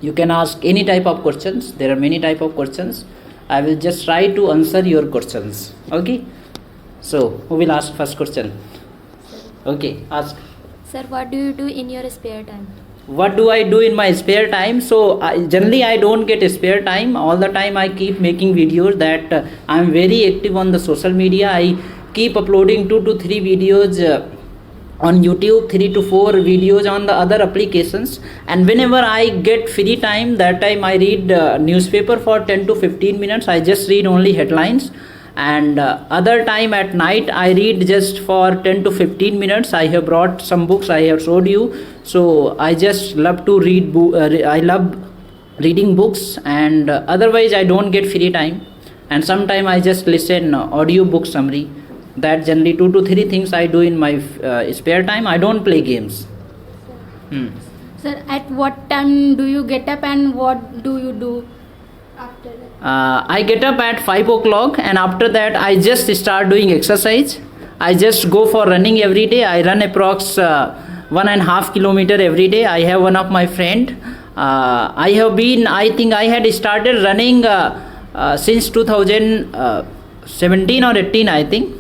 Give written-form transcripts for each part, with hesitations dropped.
You can ask any type of questions. There are many type of questions. I will just try to answer your questions. Okay. So who will ask first question? Okay, ask. Sir, what do you do in your spare time? What do I do in my spare time? So generally I don't get spare time. All the time I keep making videos. That I'm very active on the social media. I keep uploading 2 to 3 videos on YouTube, 3 to 4 videos on the other applications, and whenever I get free time, that time I read newspaper for 10 to 15 minutes. I just read only headlines, and other time at night I read just for 10 to 15 minutes. I have brought some books, I have showed you. So I just love to read I love reading books, and otherwise I don't get free time, and sometime I just listen audio book summary. That generally 2 to 3 things I do in my spare time. I don't play games. Sir, at what time do you get up and what do you do after that? I get up at 5 o'clock, and after that I just start doing exercise. I just go for running every day. I run approx 1.5 kilometer every day. I have one of my friend. I think I had started running since 2017 or 18, I think.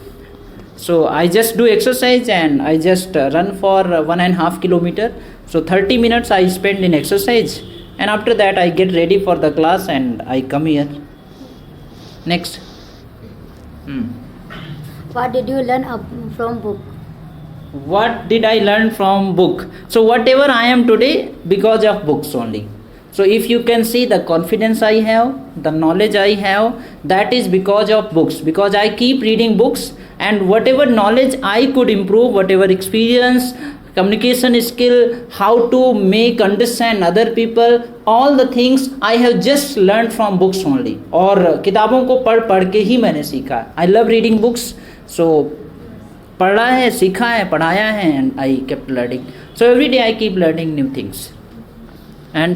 So I just do exercise, and I just run for 1.5 kilometer. So 30 minutes I spend in exercise, and after that I get ready for the class and I come here. Next. What did you learn from book? What did I learn from book? So whatever I am today, because of books only. So if you can see the confidence I have, the knowledge I have, that is because of books. Because I keep reading books, and whatever knowledge I could improve, whatever experience, communication skill, how to make understand other people, all the things I have just learned from books only. और किताबों को पढ़ के ही मैंने सीखा. I love reading books. So पढ़ा है, सीखा है, पढ़ाया है, and I kept learning. So every day I keep learning new things. And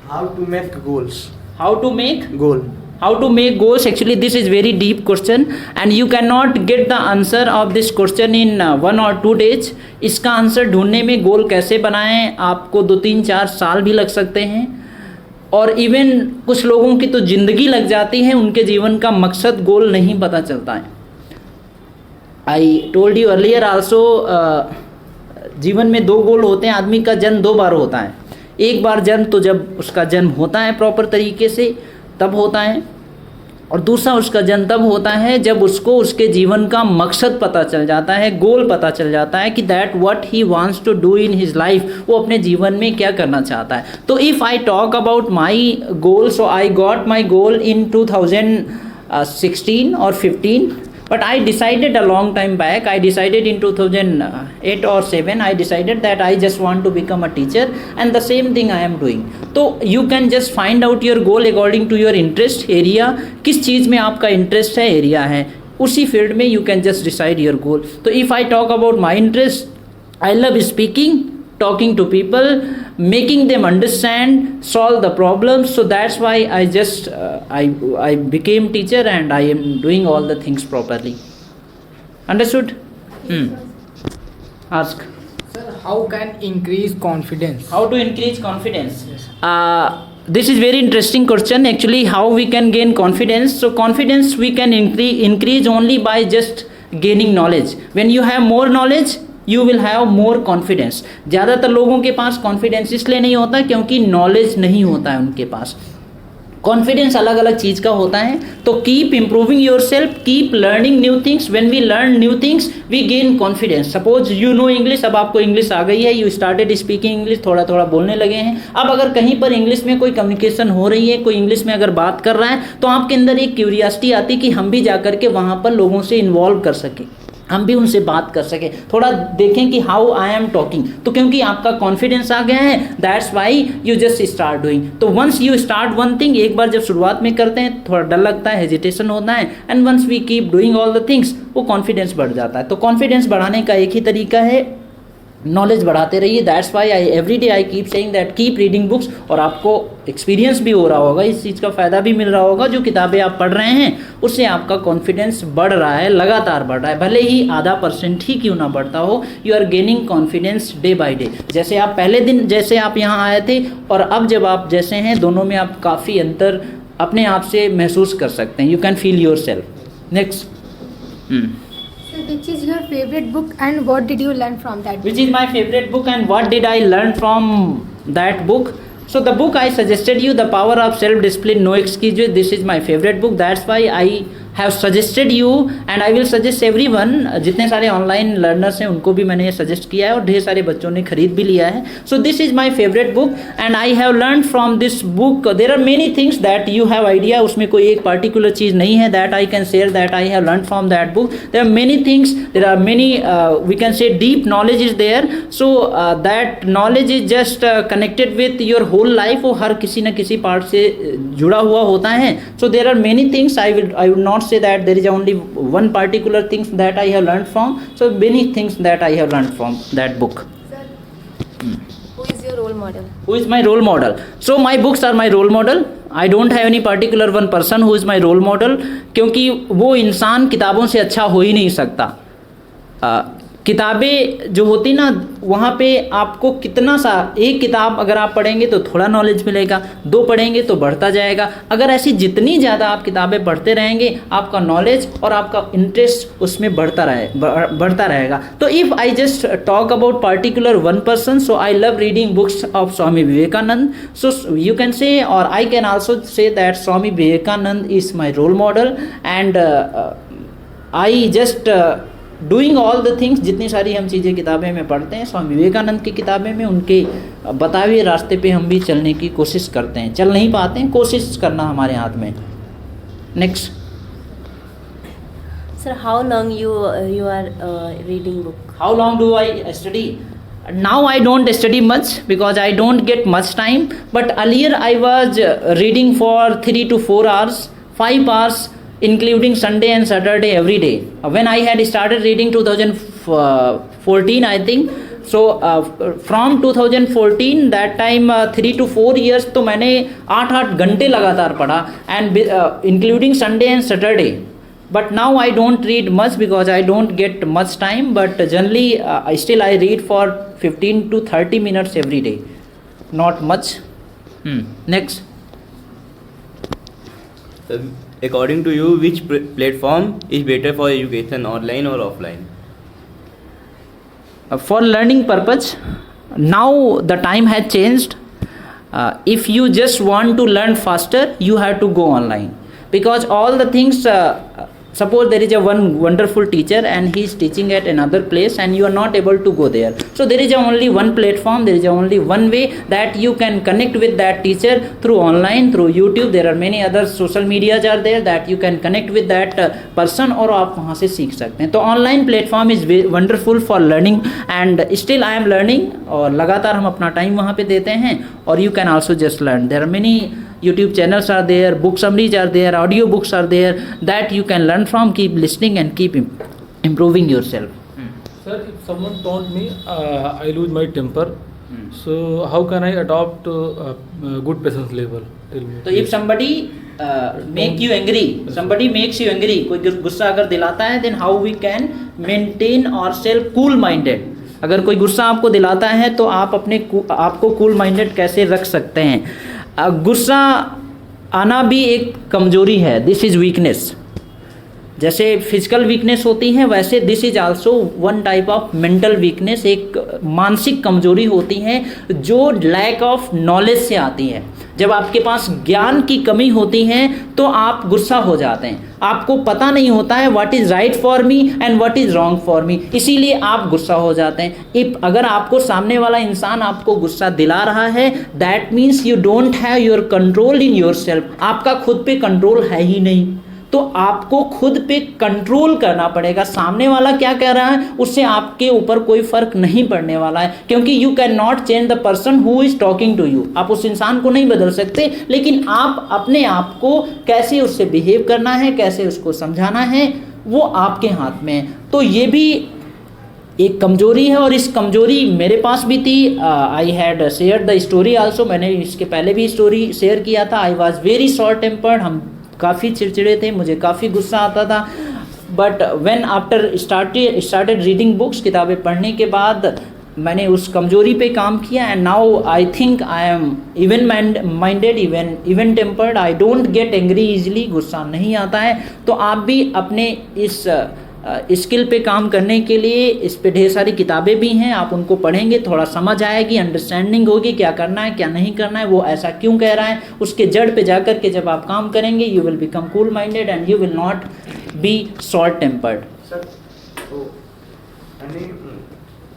how to make goals? How to make Goal. How to make goals? Actually, this is very deep question, and you cannot get the answer of this question in 1 or 2 days. इसका answer ढूंढने में गोल कैसे बनाएं, आपको 2, 3, 4 साल भी लग सकते हैं, और इवन कुछ लोगों की तो ज़िंदगी लग जाती है, उनके जीवन का मकसद गोल नहीं पता चलता है. I told you earlier also, जीवन में 2 गोल होते हैं. आदमी का जन्म 2 बार होता है. एक बार जन्म तो जब उसका जन्म होता है प्रॉपर तरीके से तब होता है, और दूसरा उसका जन्म तब होता है जब उसको उसके जीवन का मकसद पता चल जाता है, गोल पता चल जाता है कि that what he wants to do in his life, वो अपने जीवन में क्या करना चाहता है. तो if I talk about my goal, so I got my goal in 2016 और 15. But I decided a long time back, I decided in 2008 or 7, I decided that I just want to become a teacher, and the same thing I am doing. So you can just find out your goal according to your interest area. किस चीज़ में आपका interest है, area है, उसी field में you can just decide your goal. So if I talk about my interest, I love speaking, talking to people, making them understand, solve the problems. So that's why I just I became teacher, and I am doing all the things properly. Understood? Ask. Sir, how can increase confidence? How to increase confidence? This is very interesting question. Actually, how we can gain confidence? So confidence we can increase only by just gaining knowledge. When you have more knowledge, you will have more confidence. ज़्यादातर लोगों के पास confidence इसलिए नहीं होता क्योंकि knowledge नहीं होता है उनके पास. कॉन्फिडेंस अलग अलग चीज़ का होता है. तो keep improving yourself, keep learning new things. When we learn new things we gain confidence. Suppose you know English, अब आपको इंग्लिश आ गई है, यू स्टार्टेड स्पीकिंग इंग्लिश, थोड़ा थोड़ा बोलने लगे हैं. अब अगर कहीं पर इंग्लिश में कोई कम्युनिकेशन हो रही है, कोई इंग्लिश में अगर बात कर रहा है, तो आपके अंदर एक क्यूरियासिटी आती कि हम भी जा करके वहाँ पर लोगों से इन्वॉल्व कर सकें, हम भी उनसे बात कर सके, थोड़ा देखें कि हाउ आई एम टॉकिंग. तो क्योंकि आपका कॉन्फिडेंस आ गया है, that's why you just start doing. तो once you start one thing, एक बार जब शुरुआत में करते हैं थोड़ा डर लगता है, हेजिटेशन होता है, and once we keep doing all the things, वो कॉन्फिडेंस बढ़ जाता है. तो कॉन्फिडेंस बढ़ाने का एक ही तरीका है, नॉलेज बढ़ाते रहिए. That's why every day I keep saying that keep reading books. और आपको एक्सपीरियंस भी हो रहा होगा, इस चीज़ का फ़ायदा भी मिल रहा होगा. जो किताबें आप पढ़ रहे हैं उससे आपका कॉन्फिडेंस बढ़ रहा है, लगातार बढ़ रहा है, भले ही आधा % ही क्यों ना बढ़ता हो. You are gaining confidence day by day. जैसे आप पहले दिन जैसे आप यहाँ आए थे और अब जब आप जैसे हैं, दोनों में आप काफ़ी अंतर अपने आप से महसूस कर सकते हैं. You can feel your self. Next. So which is your favorite book and what did you learn from that book? Which is my favorite book and what did I learn from that book? So the book I suggested you, The Power of Self-Discipline, No Excuses. This is my favorite book. That's why I have suggested you and I will suggest everyone. जितने सारे online learners हैं उनको भी मैंने ये suggest किया है और ढेर सारे बच्चों ने खरीद भी लिया है. So this is my favorite book and I have learned from this book. There are many things that you have idea. उसमें कोई एक particular चीज़ नहीं है that I can share that I have learned from that book. There are many things. There are many we can say deep knowledge is there. So that knowledge is just connected with your whole life. वो हर किसी न किसी part से जुड़ा हुआ होता है. So there are many things. I would not say that there is only one particular things that I have learned from. So many things that I have learned from that book. Sir, who is your role model? Who is my role model? So my books are my role model. I don't have any particular one person who is my role model. क्योंकि वो इंसान किताबों से अच्छा हो ही नहीं सकता. किताबें जो होती ना, वहाँ पे आपको कितना सा, एक किताब अगर आप पढ़ेंगे तो थोड़ा नॉलेज मिलेगा, 2 पढ़ेंगे तो बढ़ता जाएगा. अगर ऐसी जितनी ज़्यादा आप किताबें पढ़ते रहेंगे आपका नॉलेज और आपका इंटरेस्ट उसमें बढ़ता रहेगा. तो if I just talk about particular one person, so I love reading books of Swami Vivekananda. So you can say और I can also say that Swami Vivekananda is my role model and I just doing all the things. जितनी सारी हम चीज़ें किताबें में पढ़ते हैं स्वामी विवेकानंद की किताबें में, उनके बताए हुए रास्ते पे हम भी चलने की कोशिश करते हैं. चल नहीं पाते हैं, कोशिश करना हमारे हाथ में. Next. Sir, how long you are reading book? How long do I study? Now I don't study much because I don't get much time. But earlier I was reading for 3 to 4 hours, 5 hours, including Sunday and Saturday every day. When I had started reading 2014, I think. So from 2014 that time 3 to 4 years तो मैंने 8 घंटे लगातार पढ़ा and including Sunday and Saturday. But now I don't read much because I don't get much time. But generally still I read for 15 to 30 minutes every day. Not much. Next. According to you, which platform is better for education, online or offline? For learning purpose, now the time has changed. If you just want to learn faster, you have to go online because all the things. Suppose there is a one wonderful teacher and he is teaching at another place and you are not able to go there. So there is only one platform, there is only one way that you can connect with that teacher through online, through YouTube. There are many other social medias are there that you can connect with that person और आप वहाँ से सीख सकते हैं. तो online platform is wonderful for learning and still I am learning और लगातार हम अपना टाइम वहाँ पे देते हैं और you can also just learn. There are many YouTube channels are there, book summaries are there, audio books are there that you can learn from. Keep listening and keep improving yourself. Sir, if someone told me I lose my temper, so how can I adopt good patience level? Tell me. So if somebody make you angry, somebody makes you angry, कोई गुस्सा अगर दिलाता है, then how we can maintain ourselves cool minded. अगर कोई गुस्सा आपको दिलाता है तो आप आपको cool minded कैसे रख सकते हैं. गुस्सा आना भी एक कमजोरी है. This is weakness. जैसे फिजिकल वीकनेस होती है वैसे this is also one type of mental weakness. एक मानसिक कमजोरी होती है जो लैक ऑफ नॉलेज से आती है. जब आपके पास ज्ञान की कमी होती है तो आप गुस्सा हो जाते हैं. आपको पता नहीं होता है what is right for me and what is wrong for me, इसीलिए आप गुस्सा हो जाते हैं. इफ अगर आपको सामने वाला इंसान आपको गुस्सा दिला रहा है, that means you don't have your control in your self. आपका खुद पे कंट्रोल है ही नहीं. तो आपको खुद पे कंट्रोल करना पड़ेगा. सामने वाला क्या कह रहा है उससे आपके ऊपर कोई फर्क नहीं पड़ने वाला है, क्योंकि you can not change the person who is talking to you. आप उस इंसान को नहीं बदल सकते, लेकिन आप अपने आप को कैसे उससे बिहेव करना है, कैसे उसको समझाना है, वो आपके हाथ में है. तो ये भी एक कमजोरी है और इस कमजोरी मेरे पास भी थी. I had share the story also, मैंने इसके पहले भी स्टोरी शेयर किया था. I was very short tempered, हम काफ़ी चिड़चिड़े थे, मुझे काफ़ी गुस्सा आता था. But when after started reading books, किताबें पढ़ने के बाद मैंने उस कमजोरी पे काम किया. And now I think I am even minded, even tempered. I don't get angry easily, गुस्सा नहीं आता है. तो आप भी अपने इस स्किल पे काम करने के लिए इस पे ढेर सारी किताबें भी हैं, आप उनको पढ़ेंगे, थोड़ा समझ आएगी, अंडरस्टैंडिंग होगी क्या करना है क्या नहीं करना है, वो ऐसा क्यों कह रहा है. उसके जड़ पे जा कर के जब आप काम करेंगे, you will become cool minded and you will not be short tempered. Sir, so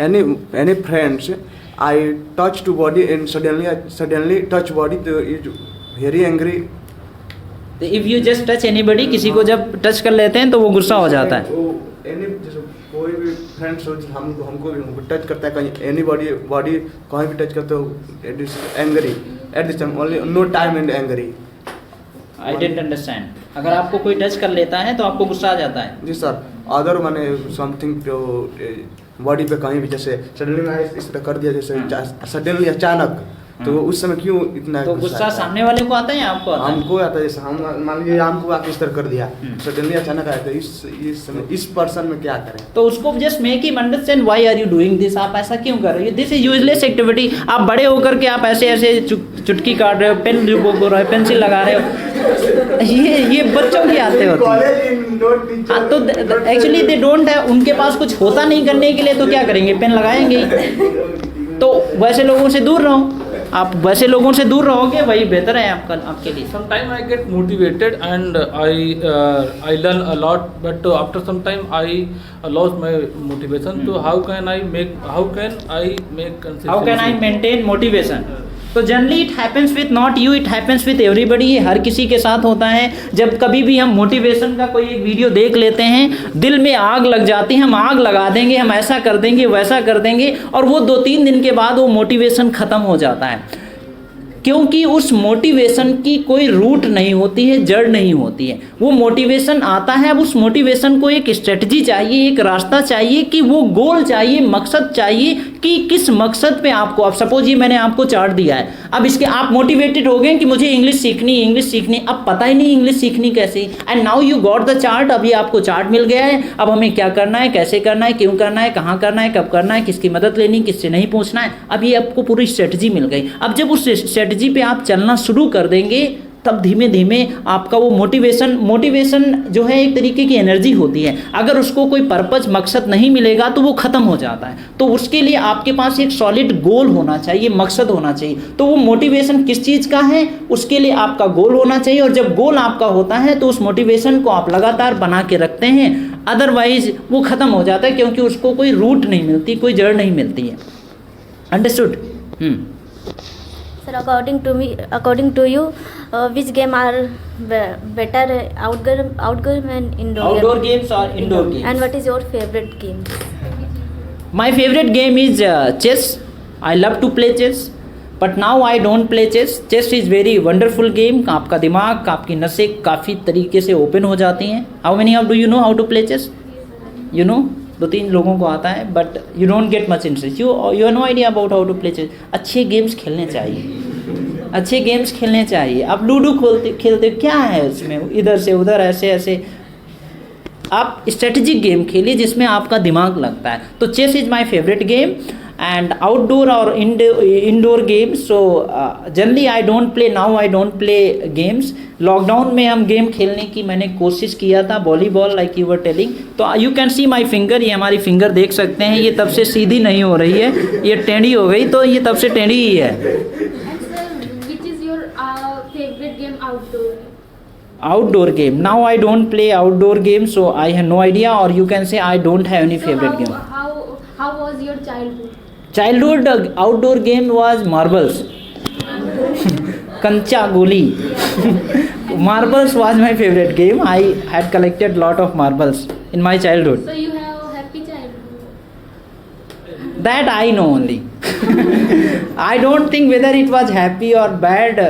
any friends, I touch to body and suddenly touch body, is very angry. If you just touch anybody, किसी को जब touch कर लेते हैं तो वो गुस्सा हो जाता है. जैसे कोई भी फ्रेंड्स हो, हमको टच करता है, कहीं एनी बॉडी कहीं भी टच करते हो, it is angry at this time only, no time and angry. I didn't understand. अगर आपको कोई टच कर लेता है तो आपको गुस्सा आ जाता है. जी सर. अदर मैंने समथिंग बॉडी पे कहीं भी जैसे सडनली मैं इस तरह कर दिया, जैसे सडनली अचानक, तो उस समय क्यों इतना तो गुस्सा सामने वाले को आता है या आपको आता है? हमको आता है. जैसे हम मान लीजिए हमको आके इस तरह कर दिया, सडनली अचानक आया, तो इस समय इस पर्सन में क्या करें? तो उसको just make him understand why are you doing this. आप ऐसा क्यों कर रहे हो? This is useless activity. आप बड़े होकर के आप ऐसे चुटकी काट रहे हो, पेन बोल रहे हो, पेंसिल लगा रहे हो, ये बच्चों की आते होती है. तो एक्चुअली दे डोंट है, उनके पास कुछ होता नहीं करने के लिए, तो क्या करेंगे? पेन लगाएंगे ही. तो वैसे लोगों से दूर रहो. आप वैसे लोगों से दूर रहोगे, वही बेहतर है आपके लिए. Sometimes I get motivated and I learn a lot, but after some time I lost my motivation. So how can I make consistent? How can I maintain motivation? तो generally it happens with not you, it happens with everybody. ये हर किसी के साथ होता है. जब कभी भी हम मोटिवेशन का कोई एक वीडियो देख लेते हैं, दिल में आग लग जाती है, हम आग लगा देंगे, हम ऐसा कर देंगे, वैसा कर देंगे, और वो 2-3 दिन के बाद वो मोटिवेशन ख़त्म हो जाता है. क्योंकि उस मोटिवेशन की कोई रूट नहीं होती है, जड़ नहीं होती है. वो मोटिवेशन आता है, अब उस मोटिवेशन को एक स्ट्रेटजी चाहिए, एक रास्ता चाहिए, कि वो गोल चाहिए, मकसद चाहिए, कि किस मकसद पे आपको. अब सपोज ये मैंने आपको चार्ट दिया है, अब इसके आप मोटिवेटेड हो गए कि मुझे इंग्लिश सीखनी, अब पता ही नहीं इंग्लिश सीखनी कैसे. And now you got the chart. अभी आपको चार्ट मिल गया है, अब हमें क्या करना है, कैसे करना है, क्यों करना है, कहाँ करना है, कब करना है, किसकी मदद लेनी, किससे नहीं पूछना है. अब ये आपको पूरी स्ट्रेटजी मिल गई. अब जब उस स्ट्रेटजी पे आप चलना शुरू कर देंगे, तब धीमे धीमे आपका वो मोटिवेशन जो है एक तरीके की एनर्जी होती है. अगर उसको कोई पर्पस, मकसद नहीं मिलेगा तो वो ख़त्म हो जाता है. तो उसके लिए आपके पास एक सॉलिड गोल होना चाहिए, मकसद होना चाहिए. तो वो मोटिवेशन किस चीज़ का है, उसके लिए आपका गोल होना चाहिए. और जब गोल आपका होता है तो उस मोटिवेशन को आप लगातार बना के रखते हैं. अदरवाइज वो ख़त्म हो जाता है, क्योंकि उसको कोई रूट नहीं मिलती, कोई जड़ नहीं मिलती है. Understood? Sir, according to you, which game are better, outdoor and indoor? Outdoor games or indoor games? And what is your favorite game? My favorite game is chess. I love to play chess, but now I don't play chess. Chess is very wonderful game. आपका दिमाग, आपकी नसें काफ़ी तरीके से open हो जाती हैं. How many of you know how to play chess? You know? 2-3 लोगों को आता है, but you don't get much interest. You have no idea about how to play chess. अच्छे गेम्स खेलने चाहिए. आप लूडो खेलते क्या है उसमें, इधर से उधर ऐसे. आप स्ट्रेटेजिक गेम खेलिए जिसमें आपका दिमाग लगता है. तो chess is my favourite game. and outdoor or indoor games. So generally I don't play now. I don't play games. Lockdown में हम गेम खेलने की मैंने कोशिश किया था, volleyball like you were telling. तो you can see my finger, ये हमारी फिंगर देख सकते हैं, ये तब से सीधी नहीं हो रही है, ये टेढ़ी हो गई, तो ये तब से टेढ़ी ही है. Which is your favorite game outdoor? Outdoor game. Now I don't play outdoor games, so I have no idea, or you can say I don't have any favorite game. How was your childhood? Childhood outdoor game was marbles. Kancha guli. Marbles was my favorite game. I had collected lot of marbles in my childhood. So you have a happy childhood? That I know only. I don't think whether it was happy or bad.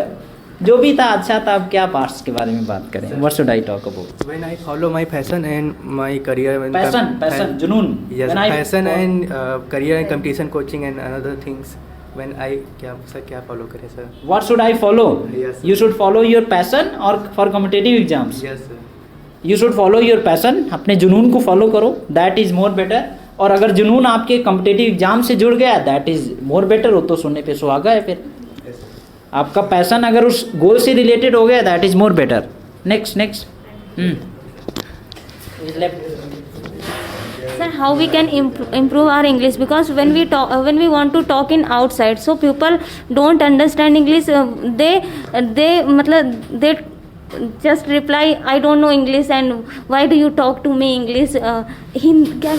जो भी था अच्छा था, अब क्या past के बारे में बात करें. What should I talk about? When I follow my passion and my career, passion जुनून. Yes, When I- passion and career and competition coaching and another things. When I क्या follow करें sir? What should I follow? Yes. You should follow your passion or for competitive exams. Yes sir. You should follow your passion. अपने जुनून को follow करो. That is more better. और अगर जुनून आपके कॉम्पिटिटिव एग्जाम से जुड़ गया, दैट इज मोर बेटर. हो तो सुनने पे सुहागा है. फिर आपका पैशन अगर उस गोल से रिलेटेड हो गया, that is more better. Next. Sir, how we can improve our English, because when we talk, when we want to talk in outside, so people don't understand English. They मतलब they just reply, I don't know English and why do you talk to me English? क्या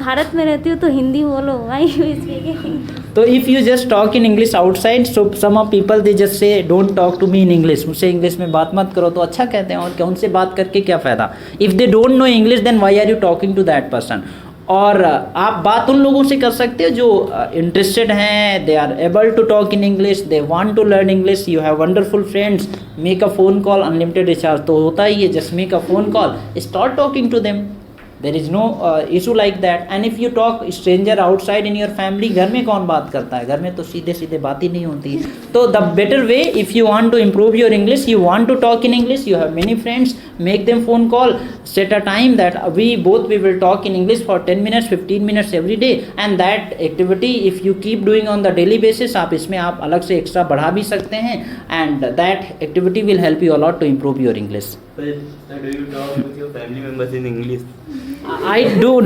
भारत में रहती हो तो हिंदी बोलो. Why you speaking? तो if you just talk in English outside, so some of people they just say don't talk to me in English. मुझसे English में बात मत करो, तो अच्छा कहते हैं. और क्या उनसे बात करके क्या फ़ायदा? If they don't know English, then why are you talking to that person? और आप बात उन लोगों से कर सकते हो जो इंटरेस्टेड हैं, they are able to talk in English, they want to learn English, you have wonderful friends, make a phone call. Unlimited recharge तो होता ही है. Just make a phone call, start talking to them. There is no issue like that. And if you talk stranger outside in your family, घर में कौन बात करता है? घर में तो सीधे बात ही नहीं होती. तो the better way, if you want to improve your English, you want to talk in English, you have many friends, make them phone call, set a time that we will talk in English for 10 minutes 15 minutes every day. And that activity if you keep doing on the daily basis, आप इसमें आप अलग से extra बढ़ा भी सकते हैं. And that activity will help you a lot to improve your English. Sir, do you talk with your family members in English?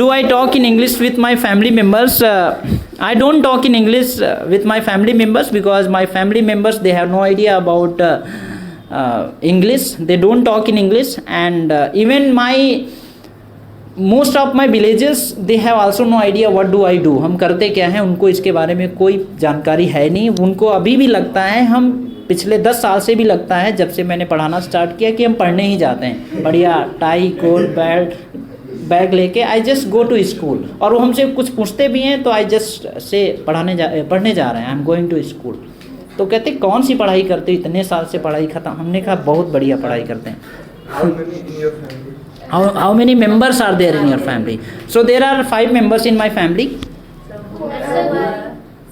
Do I talk in English with my family members? I don't talk in English with my family members, because my family members, they have no idea about English. They don't talk in English. And even most of my villages, they have also no idea what do I do. हम करते क्या हैं, उनको इसके बारे में कोई जानकारी है नहीं. उनको अभी भी लगता है, हम पिछले 10 साल से भी लगता है, जब से मैंने पढ़ाना स्टार्ट किया, कि हम पढ़ने ही जाते हैं. बढ़िया टाई कोट बैग लेके I just go to school. और वो हमसे कुछ पूछते भी हैं तो आई जस्ट से पढ़ने जा रहे हैं, I am going to school. तो कहते कौन सी पढ़ाई करते हो, इतने साल से पढ़ाई खत्म. हमने कहा बहुत बढ़िया पढ़ाई करते हैं. How many members are there in your family? So there are 5 members in my family.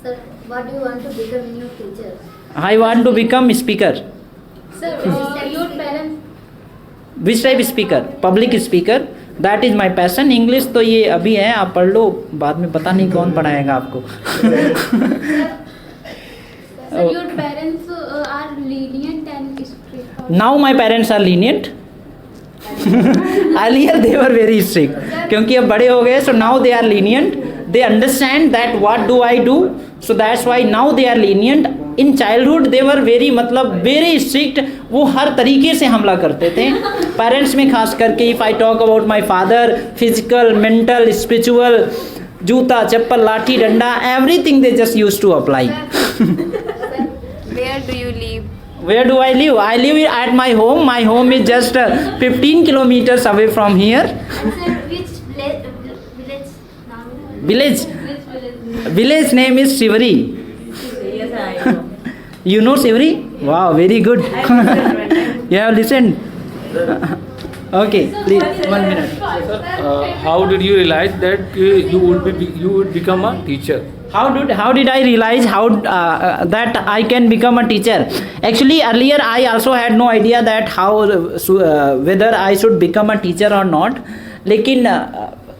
Sir, what do you want to become in your future? I want to become speaker. Sir, your parents. Which type speaker? Public speaker. That is my passion. English तो ये अभी है, आप पढ़ लो, बाद में पता नहीं कौन पढ़ाएगा आपको. Sir, your parents are lenient and strict. Now my parents are lenient. Earlier they were very strict. क्योंकि अब बड़े हो गए, so now they are lenient. They understand that what do I do. So that's why now they are lenient. In childhood they were very strict. वो हर तरीके से हमला करते थे. पेरेंट्स में खास करके, if I talk about my father, physical, mental, spiritual, जूता चप्पल लाठी डंडा, everything they just used to apply. Where do you live? Where do I live? I live at my home. My home is just 15 kilometers away from here. Sir, which village now? Village. Village name is Shivri. Yes, I know. You know Shivri? Wow, very good. You have listened. Okay, please 1 minute. How did you realize that you would become a teacher? How did I realize that I can become a teacher? Actually, earlier I also had no idea that whether I should become a teacher or not. लेकिन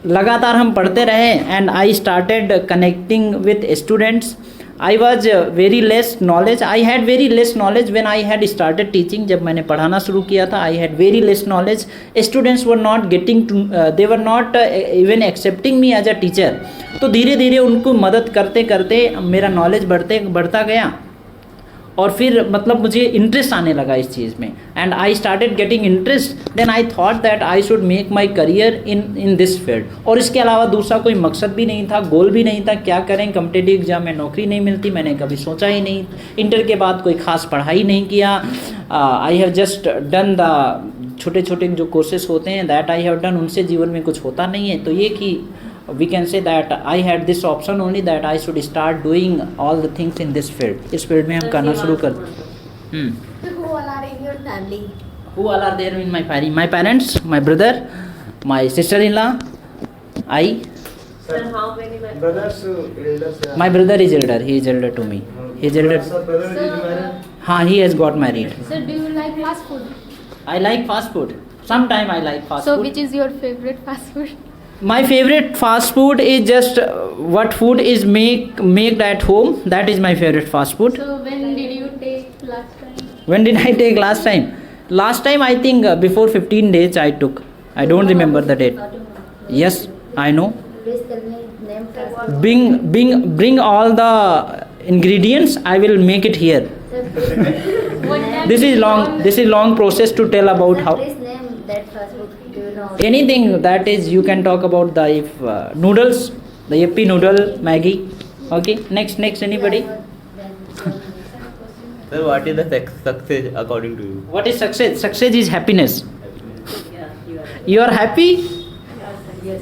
लगातार हम पढ़ते रहे, and I started connecting with students. I was very less knowledge. I had very less knowledge when I had started teaching. जब मैंने पढ़ाना शुरू किया था, I had very less knowledge. Students were not getting to, they were not even accepting me as a teacher. तो धीरे धीरे उनको मदद करते करते मेरा नॉलेज बढ़ता गया, और फिर मुझे इंटरेस्ट आने लगा इस चीज़ में. And I started getting interest. Then I thought that I should make my career in this field. और इसके अलावा दूसरा कोई मकसद भी नहीं था, गोल भी नहीं था. क्या करें, कॉम्पिटिटिव एग्जाम में नौकरी नहीं मिलती, मैंने कभी सोचा ही नहीं. इंटर के बाद कोई खास पढ़ाई नहीं किया. I have just done the छोटे छोटे जो कोर्सेज होते हैं, दैट आई हैव डन. उनसे जीवन में कुछ होता नहीं है. तो ये कि we can say that I had this option only, that I should start doing all the things in this field. इस फील्ड में हम करना शुरू कर. वो वाला your family? Who all are there in my family? My parents, my brother, my sister-in-law, I. Sir, how many brothers, elders? My brother is elder. He is elder to me. He is elder. Sir, brother is married. हाँ, he has got married. Sir, do you like fast food? I like fast food. Sometime I like fast So food. which is your favorite fast food? My favorite fast food is just what food is made at home. That is my favorite fast food. So when did you take last time? When did I take last time? Last time I think before 15 days I took. I don't remember the date. Yes, I know. Please tell me name first. Bring all the ingredients. I will make it here. What time This is long process to tell about Sir, how. please name that fast food. Do you know? Anything that is you can talk about the noodles, the yippee noodle, Maggie. Okay. Next anybody. Sir, what is the success according to you? What is success? Success is happiness. You are happy,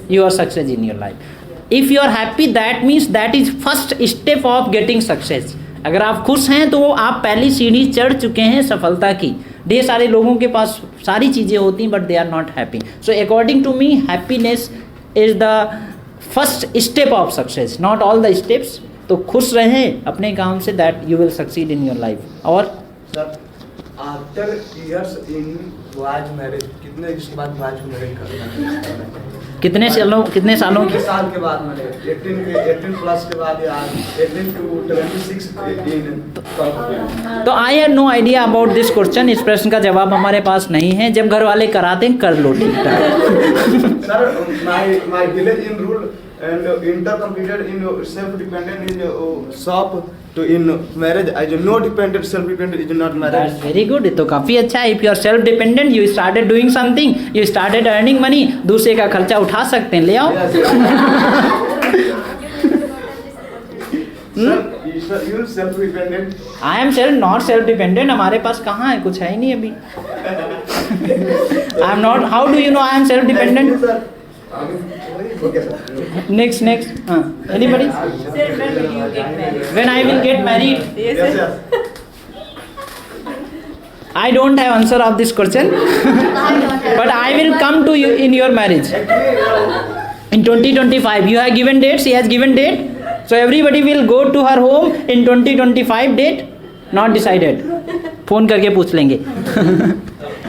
you are success in your life. If you are happy, that means that is first step of getting success. अगर आप खुश हैं तो आप पहली सीढ़ी चढ़ चुके हैं सफलता की. ढेर सारे लोगों के पास सारी चीज़ें होती हैं but they are not happy. So according to me happiness is the first step of success, not all the steps. तो खुश रहें अपने काम से, that you will succeed in your life. और sir, after years in was marriage, कितने इसके बाद वाज को मैरिज करना? कितने सालों कितने साल के बाद मैरिज? 18 प्लस के बाद या 18 to 26 इन. तो I have no idea about this question. इस प्रश्न का जवाब हमारे पास नहीं है. जब घर वाले कराते हैं कर लो, ठीक ठाक. Sir, my village in rural and inter completed in self dependent in shop to in marriage as no dependent, self dependent is not marriage. That's very good. तो काफी अच्छा है. If you are self dependent, you started doing something, you started earning money. दूसरे का खर्चा उठा सकते हैं, ले आओ. Sir, you self dependent. I am not self dependent. हमारे पास कहाँ है, कुछ है ही नहीं अभी. I am not. How do you know I am self dependent? Okay, sir. Next. Anybody? When I will get married? Yes, sir. I don't have answer of this question. But I will come to you in your marriage. In 2025. You have given date, she has given date. So everybody will go to her home in 2025 date. Not decided. Phone करके पूछ लेंगे.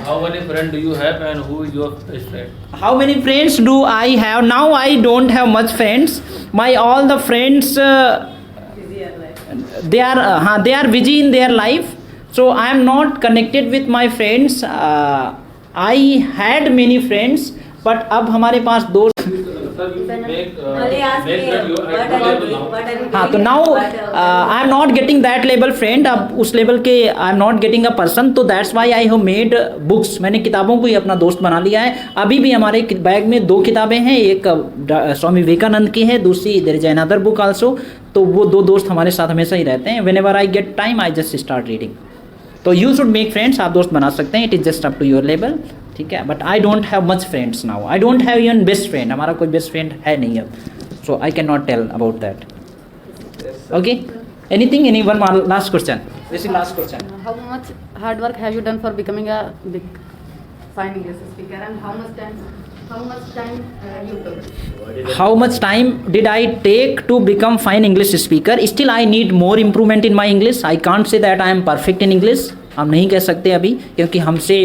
How many friends do you have and who is your best friend? How many friends do I have? Now I don't have much friends. My all the friends they are busy in their life. So I am not connected with my friends. I had many friends, but अब हमारे पास दोस्त. हाँ, तो now I am not getting that label friend. अब उस level के I am not getting a person. तो that's why I have made books. मैंने किताबों को ही अपना दोस्त बना लिया है. अभी भी हमारे बैग में 2 किताबें हैं. एक स्वामी विवेकानंद की है, दूसरी there is another book also. तो वो 2 दोस्त हमारे साथ हमेशा ही रहते हैं. Whenever I get time, I just start reading. तो you should make friends. आप दोस्त बना सकते हैं. It is just up to your level. ठीक है. But I don't have much friends now. I don't have even best friend. हमारा कोई बेस्ट फ्रेंड है नहीं अब. So I can not tell about that. Okay. Anything, any one last question. This is last question. How much hard work have you done for becoming a big fine English speaker, and how much time you took? How much time did I take to become fine English speaker? Still I need more improvement in my English. I can't say that I am perfect in English. हम नहीं कह सकते अभी, क्योंकि हमसे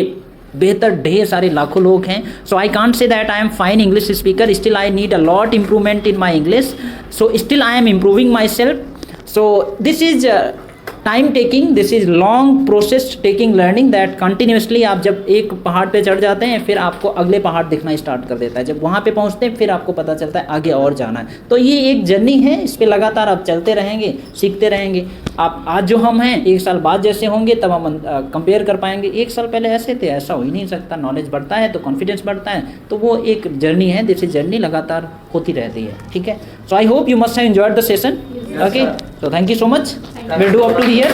बेहतर ढेर सारे लाखों लोग हैं. So I can't say that I am fine English speaker. Still I need a lot improvement in my English. So still I am improving my self. So this is time taking, this is long process taking learning. That continuously आप जब एक पहाड़ पे चढ़ जाते हैं, फिर आपको अगले पहाड़ दिखना स्टार्ट कर देता है. जब वहाँ पे पहुँचते हैं फिर आपको पता चलता है आगे और जाना है. तो ये एक जर्नी है. इस पर लगातार आप चलते रहेंगे, सीखते रहेंगे. आप आज जो हम हैं 1 साल बाद जैसे होंगे तब हम कंपेयर कर पाएंगे. 1 साल पहले ऐसे थे, ऐसा हो ही नहीं सकता. नॉलेज बढ़ता है तो कॉन्फिडेंस बढ़ता है. तो वो एक जर्नी है. दिस जर्नी लगातार होती रहती है. ठीक है. So I hope you must have enjoyed the session. Okay. So thank you so much. Will do up to here.